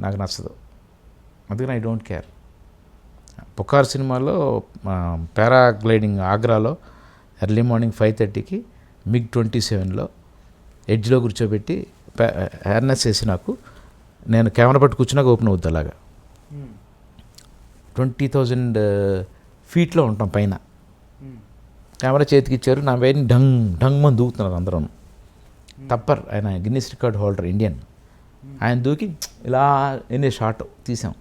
నాకు నచ్చదు, అందుకని ఐ డోంట్ కేర్. పుకార్ సినిమాలో పారాగ్లైడింగ్ ఆగ్రాలో ఎర్లీ మార్నింగ్ 5:30కి MiG-27లో ఎడ్జ్లో కూర్చోబెట్టి హెర్నెస్ వేసి నాకు, నేను కెమెరా పట్టు కూర్చున్నాక ఓపెన్ అవుద్ది అలాగా. 20,000 ఫీట్లో ఉంటాం పైన, కెమెరా చేతికి ఇచ్చారు, నా వేడిని డంగ్ డంగ్ మంది దూకుతున్నారు అందరూ. తప్పర్ ఆయన గిన్నిస్ రికార్డ్ హోల్డర్ ఇండియన్, ఆయన దూకి ఇలా ఎన్ని షాట్ తీసాం.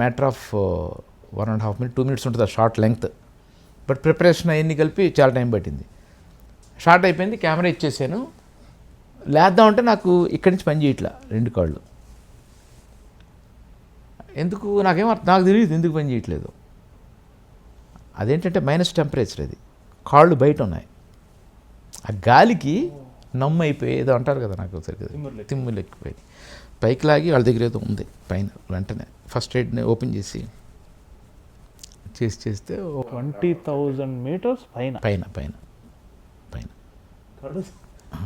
మ్యాటర్ ఆఫ్ 1.5 minutes 2 minutes ఉంటుంది ఆ షార్ట్ లెంగ్త్, బట్ ప్రిపరేషన్ అవన్నీ కలిపి చాలా టైం పట్టింది. షార్ట్ అయిపోయింది, కెమెరా ఇచ్చేసాను, లేద్దామంటే నాకు ఇక్కడి నుంచి పని చేయట్లా 2 కాళ్ళు. ఎందుకు నాకు తెలియదు ఎందుకు పని చేయట్లేదు. అదేంటంటే మైనస్ టెంపరేచర్, అది కాళ్ళు బయట ఉన్నాయి, ఆ గాలికి నమ్ము అయిపోయి ఏదో అంటారు కదా, నాకు సరిగ్గా తిమ్ములు ఎక్కిపోయి పైకి లాగి వాళ్ళ దగ్గర ఏదో ఉంది పైన. వెంటనే ఫస్ట్ ఎయిడ్ని ఓపెన్ చేసి చేస్తే 20,000 meters పైన పైన పైన పైన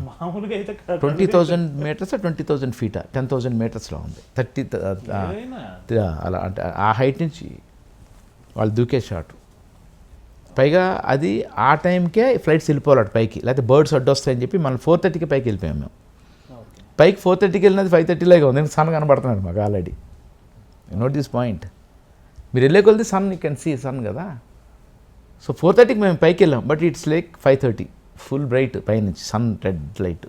మామూలుగా అయితే 20,000 meters 20,000 feet 10,000 metersలో ఉంది. 30 అలా అంటే ఆ హైట్ నుంచి వాళ్ళు దూకే షాట్. పైగా అది ఆ టైంకే ఫ్లైట్స్ వెళ్ళిపోవాలి పైకి, లేకపోతే బర్డ్స్ అడ్డొస్తాయని చెప్పి మనం 4:30కి పైకి వెళ్ళిపోయాం మేము. పైకి 4:30కి వెళ్ళినది 5:30లాగా ఉంది, సన్ కనబడుతున్నాడు మాకు ఆల్రెడీ. నోట్ దిస్ పాయింట్, మీరు వెళ్ళే కొలిది sun, you can see sun కదా. సో 4:30కి మేము పైకి వెళ్ళాం, but it's like 5:30 full bright పైనుంచి సన్ రెడ్ లైట్.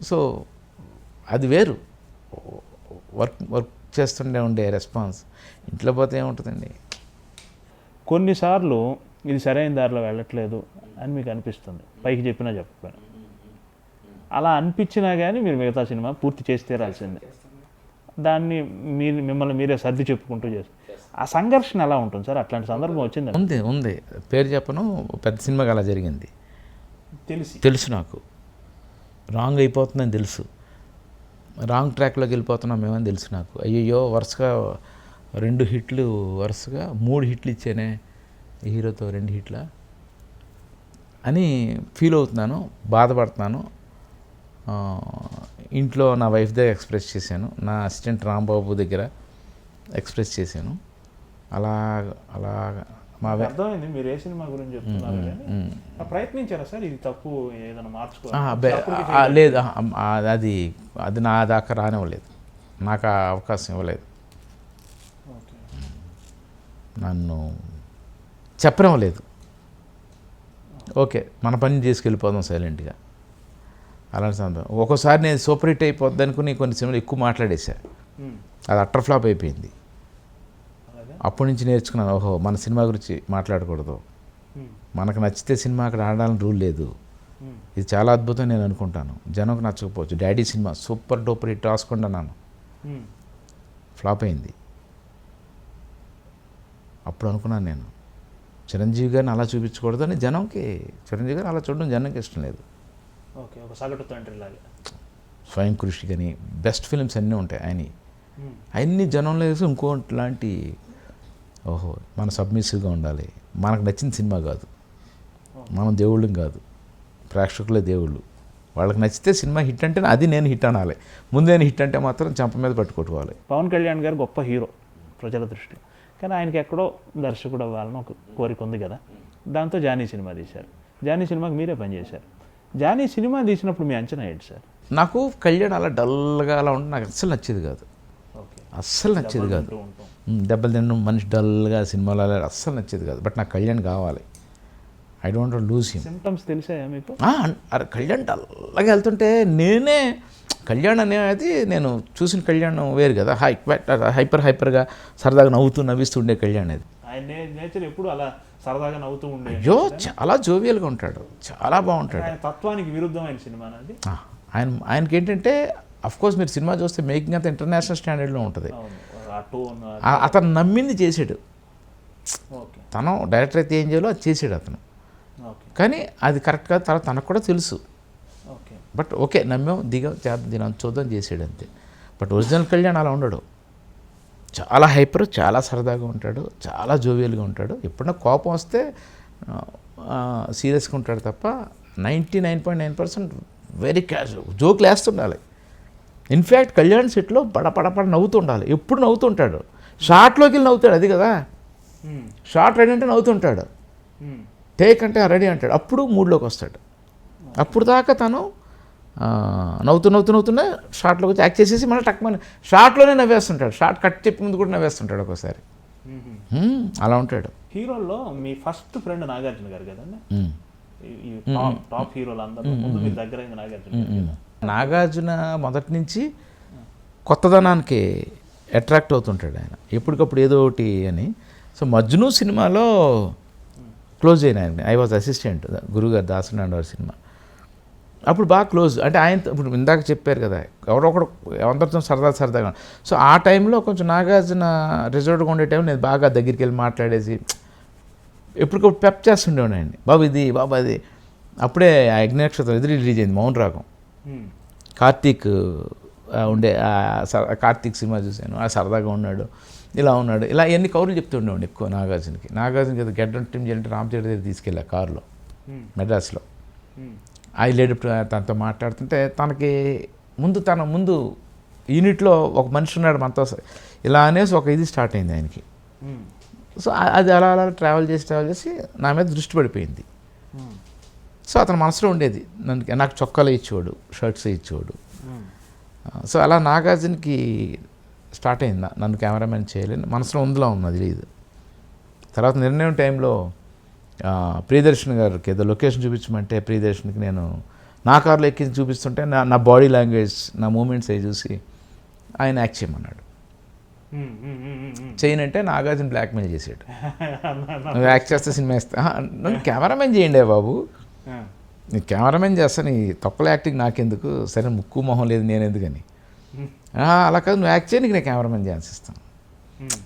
సో అది వేరు, వర్క్ చేస్తుండే ఉండే రెస్పాన్స్. ఇంట్లో పోతే ఏముంటుందండి. కొన్నిసార్లు ఇది సరైన దారిలో వెళ్ళట్లేదు అని మీకు అనిపిస్తుంది, పైకి చెప్పినా చెప్పకపోయినా. అలా అనిపించినా కానీ మీరు మిగతా సినిమా పూర్తి చేసి తీరాల్సిందే. దాన్ని మిమ్మల్ని మీరే సర్ది చెప్పుకుంటూ చేస్తారు. ఆ సంఘర్షణ ఎలా ఉంటుంది సార్? అట్లాంటి సందర్భం వచ్చింది? ఉంది. పేరు చెప్పను, పెద్ద సినిమాకి అలా జరిగింది. తెలుసు నాకు రాంగ్ అయిపోతుందని తెలుసు, రాంగ్ ట్రాక్లోకి వెళ్ళిపోతున్నాం మేమని తెలుసు నాకు. అయ్యయ్యో వరుసగా 2 హిట్లు, వరుసగా 3 హిట్లు ఇచ్చానే ఈ హీరోతో, 2 హిట్ల అని ఫీల్ అవుతున్నాను, బాధపడుతున్నాను. ఇంట్లో నా వైఫ్ దగ్గర ఎక్స్ప్రెస్ చేశాను, నా అసిస్టెంట్ రాంబాబు దగ్గర ఎక్స్ప్రెస్ చేశాను. అలా అర్థమైంది మీరు ఏ సినిమా గురించి చెప్తున్నారు. ప్రయత్నించారా సార్ ఇది తప్పు ఏదైనా మార్చుకోవాలి? లేదు, అది నా దాకా రానివ్వలేదు, నాకు ఆ అవకాశం ఇవ్వలేదు, నన్ను చెప్పనివ్వలేదు. ఓకే మన పని చేసుకెళ్ళిపోదాం సైలెంట్గా. అలాంటి సందర్భం ఒక్కోసారి నేను సూపర్ హిట్ అయిపోద్ది అనుకుని కొన్ని సినిమాలు ఎక్కువ మాట్లాడేశా, అది అట్టర్ ఫ్లాప్ అయిపోయింది. అప్పటి నుంచి నేర్చుకున్నాను, ఓహో మన సినిమా గురించి మాట్లాడకూడదు, మనకు నచ్చితే సినిమా అక్కడ ఆడాలని రూల్ లేదు. ఇది చాలా అద్భుతం నేను అనుకుంటాను, జనంకు నచ్చకపోవచ్చు. Daddy cinema super duper hit రాసుకుంటున్నాను, ఫ్లాప్ అయింది. అప్పుడు అనుకున్నాను నేను చిరంజీవి గారిని అలా చూపించకూడదు అని, చిరంజీవి గారిని అలా చూడడం జనంకి ఇష్టం లేదు. స్వయం కృషి కానీ బెస్ట్ ఫిల్మ్స్ అన్నీ ఉంటాయి అన్ని జనంలో వేసి ఇంకోటి లాంటి, ఓహో మన సబ్మిసివ్గా ఉండాలి, మనకు నచ్చిన సినిమా కాదు, మనం దేవుళ్ళం కాదు, ప్రేక్షకులే దేవుళ్ళు, వాళ్ళకి నచ్చితే సినిమా హిట్ అంటే అది నేను హిట్ అనాలి, ముందే హిట్ అంటే మాత్రం చెంప మీద పట్టుకోవాలి. పవన్ కళ్యాణ్ గారు గొప్ప హీరో ప్రజల దృష్టిలో, కానీ ఆయనకి ఎక్కడో దర్శకుడు అవ్వాలని ఒక కోరిక ఉంది కదా, దాంతో జానీ సినిమా తీశారు. జానీ సినిమాకి మీరే పనిచేశారు. జానీ సినిమా తీసినప్పుడు మీ అంచనా ఏంటి సార్? నాకు కళ్యాణ్ అలా డల్గా అలా ఉంటే నాకు అస్సలు నచ్చేది కాదు, అస్సలు నచ్చేది కాదు. దెబ్బలు తినడం మనిషి డల్గా సినిమాలో అస్సలు నచ్చేది కాదు. బట్ నాకు కళ్యాణ్ కావాలి, I don't lose him. Symptoms తెలిసాయా మీకు? అరే కళ్యాణ్ డల్గా వెళ్తుంటే నేనే కళ్యాణ్ అనేది నేను చూసిన కళ్యాణ్ వేరు కదా, హైపర్గా సరదాగా నవ్విస్తూ ఉండే కళ్యాణ్ అది. ఆయన నేచర్ ఎప్పుడు అలా సరదాగా నవ్వుతూ ఉండే. అయ్యో చాలా జోవియల్గా ఉంటాడు, చాలా బాగుంటాడు. తత్వానికి విరుద్ధమైన సినిమా అది. ఆయనకి ఏంటంటే అఫ్కోర్స్ మీరు సినిమా చూస్తే మేకింగ్ అంతా ఇంటర్నేషనల్ స్టాండర్డ్లో ఉంటుంది. అతను నమ్మింది చేసాడు, తను డైరెక్టర్ అయితే ఏం చేయాలో అది చేసాడు అతను, కానీ అది కరెక్ట్ కాదు తర్వాత తనకు కూడా తెలుసు. బట్ ఓకే నమ్మాం, దిగాం, చేద్దాం చూద్దాం చేసాడు అంతే. బట్ ఒరిజినల్ కళ్యాణ్ అలా ఉండడు, చాలా హైపర్, చాలా సరదాగా ఉంటాడు, చాలా జోవియల్గా ఉంటాడు. ఎప్పుడన్నా కోపం వస్తే సీరియస్గా ఉంటాడు తప్ప 99.9% వెరీ క్యాజువల్, జోకులు వేస్తుండాలి. ఇన్ఫ్యాక్ట్ కళ్యాణ్ సెట్లో పడపడపడ నవ్వుతుండాలి, ఎప్పుడు నవ్వుతుంటాడు. షార్ట్లోకి వెళ్ళి నవ్వుతాడు, అది కదా షార్ట్ రెడీ అంటే నవ్వుతుంటాడు, టేక్ అంటే రెడీ అంటాడు, అప్పుడు మూడ్లోకి వస్తాడు. అప్పుడు దాకా తను నవ్వుతూనే షార్ట్లోకి వచ్చి యాక్ట్ చేసేసి మళ్ళీ టక్మని షార్ట్లోనే నవ్వేస్తుంటాడు. షార్ట్ కట్ చెప్పి ముందు కూడా నవ్వేస్తుంటాడు ఒక్కోసారి. అలా ఉంటాడు. హీరోల్లో మీ ఫస్ట్ ఫ్రెండ్ నాగార్జున గారు కదండి, ఈ టాప్ హీరోలు అందరూ ముందు మీ దగ్గర నాగార్జున గారు కదా. నాగార్జున మొదటి నుంచి కొత్తదనానికి అట్రాక్ట్ అవుతుంటాడు ఆయన, ఎప్పటికప్పుడు ఏదో ఒకటి అని. సో మజ్ను సినిమాలో క్లోజ్ అయిన ఆయన, ఐ వాజ్ అసిస్టెంట్ గురుగారు దాసనారాయణ వారి సినిమా. అప్పుడు బాగా క్లోజ్, అంటే ఆయన ఇప్పుడు ఇందాక చెప్పారు కదా ఎవరొకడు అందరితో సరదాగా. సో ఆ టైంలో కొంచెం నాగార్జున రిజర్వ్డ్గా ఉండే టైంలో నేను బాగా దగ్గరికి వెళ్ళి మాట్లాడేసి ఎప్పటికప్పుడు పెప్ చేస్తుండేవాడిని అండి. బాబు ఇది, బాబు అది. అప్పుడే ఆ యజ్ఞనక్షత్రం ఎదురు రిలీజ్ అయింది, మౌన్ రాగం. కార్తీక్ ఉండే కార్తీక్ సినిమా చూశాను, ఆ సరదాగా ఉన్నాడు, ఇలా ఉన్నాడు, ఇలా ఎన్ని కౌరులు చెప్తూ ఉండేవాడిని ఎక్కువ నాగార్జునకి ఏదో గెడ్డం టీమ్ చేయాలంటే రామచంద్ర దగ్గర తీసుకెళ్ళా కారులో మెడ్రాస్లో. ఆ వెళ్ళేటప్పుడు తనతో మాట్లాడుతుంటే తనకి ముందు యూనిట్లో ఒక మనిషి ఉన్నాడు మనతో, ఇలా అనేసి ఒక ఇది స్టార్ట్ అయింది ఆయనకి. సో అది అలా ట్రావెల్ చేసి నా మీద దృష్టి పడిపోయింది. సో అతని మనసులో ఉండేది, నాకు చొక్కాలు ఇచ్చేవాడు, షర్ట్స్ ఇచ్చేవాడు. సో అలా నాగార్జునకి స్టార్ట్ అయింది నన్ను కెమెరామెన్ చేయలేని మనసులో ఉందిలా ఉన్నది లేదు. తర్వాత నిర్ణయం టైంలో ప్రియదర్శన్ గారికి ఏదో లొకేషన్ చూపించమంటే ప్రియదర్శన్కి నేను నా కార్లో ఎక్కించి చూపిస్తుంటే నా బాడీ లాంగ్వేజ్, నా మూమెంట్స్ అవి చూసి ఆయన యాక్ట్ చేయమన్నాడు. చేయనంటే నాగార్జున బ్లాక్మెయిల్ చేసాడు, నువ్వు యాక్ట్ చేస్తే సినిమా ఇస్తా, నన్ను కెమెరామెన్ చేయండి బాబు, నీ కెమెరామెన్ చేస్తా, నీ తొక్కల యాక్టింగ్ నాకెందుకు, సరే ముక్కు మొహం లేదు నేను ఎందుకని, అలా కాదు నువ్వు యాక్ట్ చేయి, నీకు నేను కెమెరామెన్ ఛాన్స్ ఇస్తాను.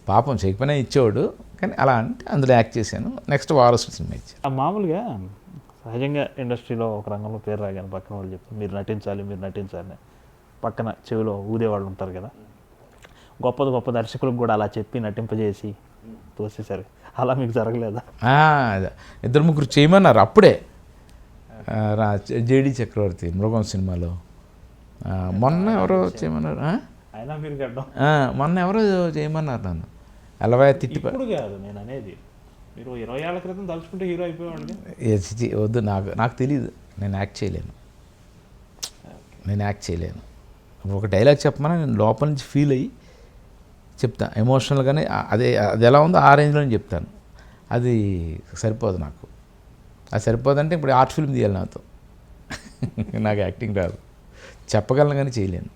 పాపం చేయకపోయినా ఇచ్చేవాడు, కానీ అలా అంటే అందులో యాక్ట్ చేశాను. నెక్స్ట్ వారసుడు సినిమా ఇచ్చాను. మామూలుగా సహజంగా ఇండస్ట్రీలో ఒక రంగంలో పేరు రాగానే పక్కన వాళ్ళు చెప్తారు మీరు నటించాలి, పక్కన చెవిలో ఊదేవాళ్ళు ఉంటారు కదా. గొప్ప దర్శకులకు కూడా అలా చెప్పి నటింపజేసి తోసేశారు, అలా మీకు జరగలేదా? ఇద్దరు ముగ్గురు చేయమన్నారు అప్పుడే. జేడి చక్రవర్తి మృగం సినిమాలో మొన్న ఎవరో చేయమన్నారు, మొన్న ఎవరో చేయమన్నారు నన్ను. అలవా తిట్టి ఇప్పుడు కాదు నేను అనేది, మీరు 20 ఏళ్ల క్రితం తలుచుకుంటే హీరో అయిపోయాడు. వద్దు, నాకు తెలియదు, నేను యాక్ట్ చేయలేను. ఒక డైలాగ్ చెప్పమని నేను లోపల నుంచి ఫీల్ అయ్యి చెప్తాను ఎమోషనల్గానే, అది ఎలా ఉందో ఆ రేంజ్లోనే చెప్తాను. అది సరిపోదు నాకు, అది సరిపోదంటే ఇప్పుడు ఆర్ట్ ఫిల్మ్ తీయాలి నాతో. నాకు యాక్టింగ్ రాదు, చెప్పగలను కానీ చేయలేను.